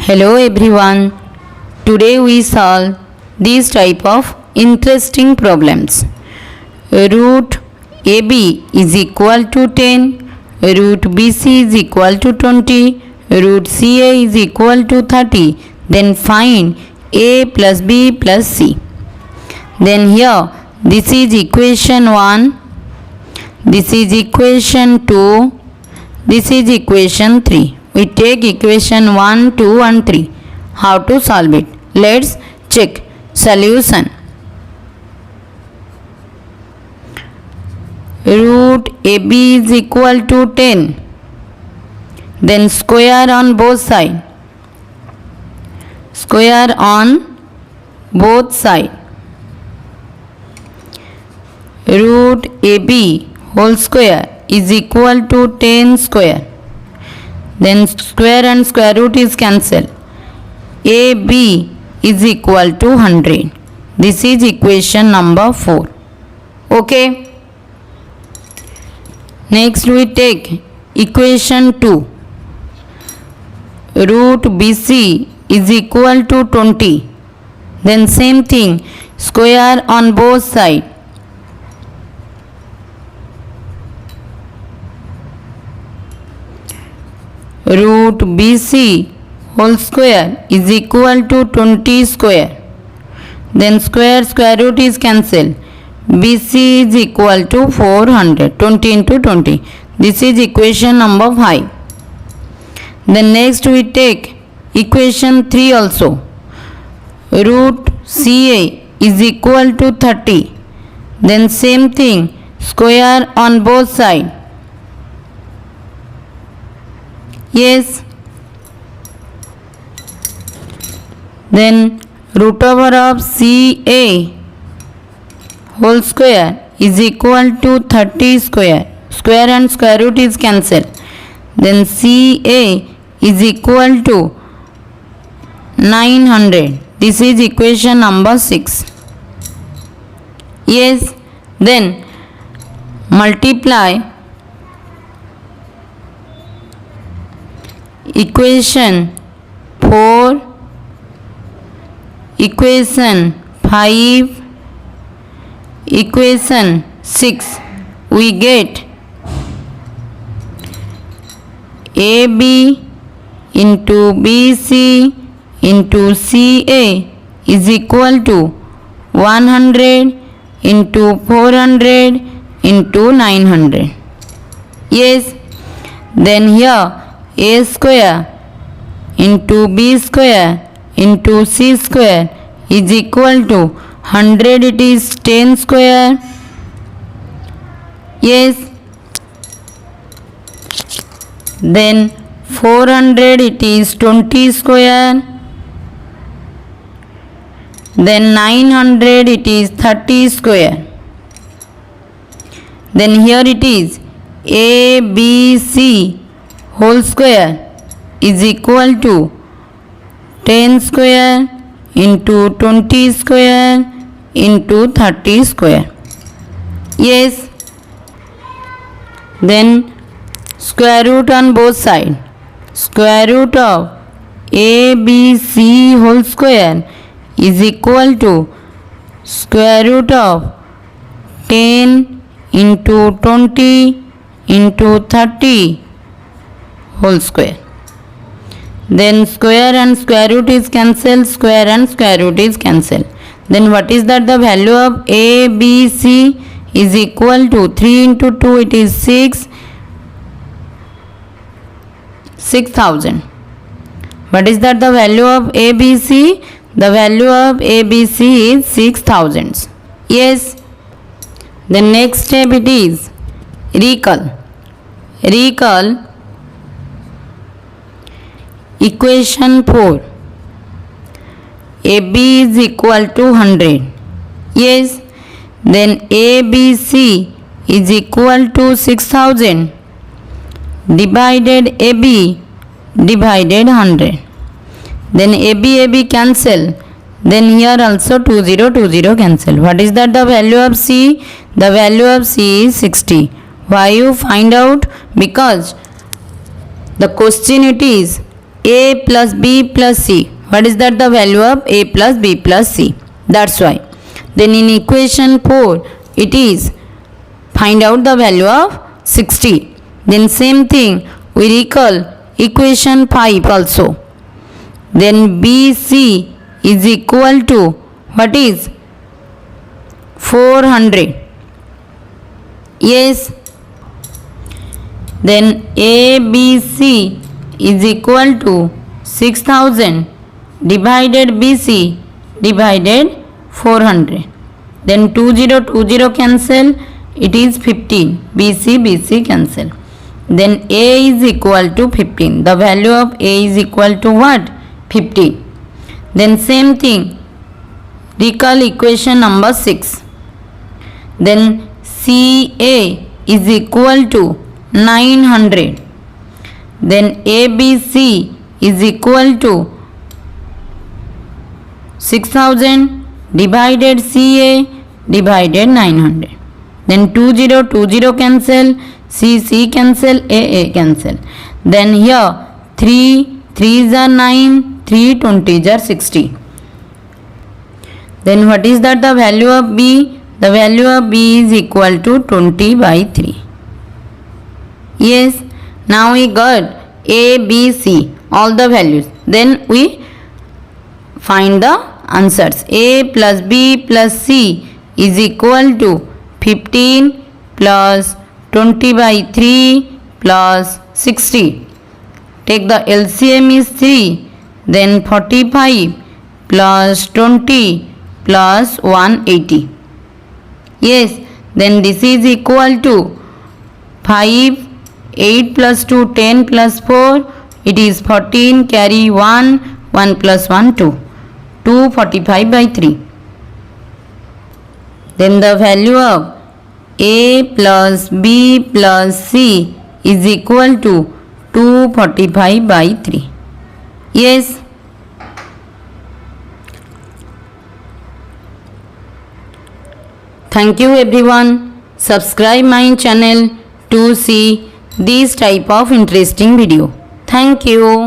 Hello everyone. Today we solve these type of interesting problems. Root AB is equal to 10, root BC is equal to 20, root CA is equal to 30. Then find A plus B plus C. Then here this is equation 1, this is equation 2, this is equation 3. We take equation 1, 2 and 3. How to solve it? Let's check. Solution. Root AB is equal to 10. Then square on both sides. Square on both sides. Root AB whole square is equal to 10 square. Then square and square root is cancelled. AB is equal to 100. This is equation number 4. Okay. Next we take equation 2. Root BC is equal to 20. Then same thing, square on both sides. Root BC whole square is equal to 20 square. Then square root is cancelled. BC is equal to 400. 20 into 20. This is equation number 5. Then next we take equation 3 also. Root CA is equal to 30. Then same thing, square on both sides. Yes. Then root over of CA whole square is equal to 30 square. Square and square root is cancelled. Then CA is equal to 900. This is equation number 6. Yes. Then multiply equation 4, equation 5, equation 6. We get AB into BC into CA is equal to 100 into 400 into 900. Yes. Then here A square into B square into C square is equal to 100. It is 10 square. Yes. Then 400 it is 20 square. Then 900 it is 30 square. Then here it is ABC whole square is equal to 10 square into 20 square into 30 square. Yes. Then square root on both sides. Square root of ABC whole square is equal to square root of 10 into 20 into 30 whole square. Then square and square root is cancelled. Square and square root is cancelled. Then what is that? The value of ABC is equal to 3 into 2 it is 6,000. What is that? The value of ABC? The value of ABC is 6,000. Yes. The next step it is recall. Recall equation 4. AB is equal to 100. Yes. Then ABC is equal to 6,000 divided AB divided 100. Then AB cancel. Then here also 20 cancel. What is that? The value of C? The value of C is 60. Why you find out? Because the question it is a plus b plus c. What is that? The value of a plus b plus c. That's why. Then in equation 4 it is find out the value of 60. Then same thing we recall equation 5 also. Then BC is equal to what is 400. Yes. Then ABC is equal to 6000 divided BC divided 400. Then 20 cancel, it is 15. BC cancel. Then A is equal to 15. The value of A is equal to what? 15. Then same thing, recall equation number 6. Then CA is equal to 900. Then ABC is equal to 6000 divided CA divided 900. Then 20 cancel, C cancel, A cancel. Then here 3 3s are 9, 3 20s are 60. Then what is that? The value of B? The value of B is equal to 20 by 3. Yes. Now we got A, B, C, all the values. Then we find the answers. A plus B plus C is equal to 15 plus 20 by 3 plus 60. Take the LCM is 3. Then 45 plus 20 plus 180. Yes. Then this is equal to 5, 8 plus 2, 10 plus 4. It is 14. Carry 1. 1 plus 1, 2. 245 by 3. Then the value of A plus B plus C is equal to 245 by 3. Yes. Thank you everyone. Subscribe my channel to see this type of interesting video. Thank you.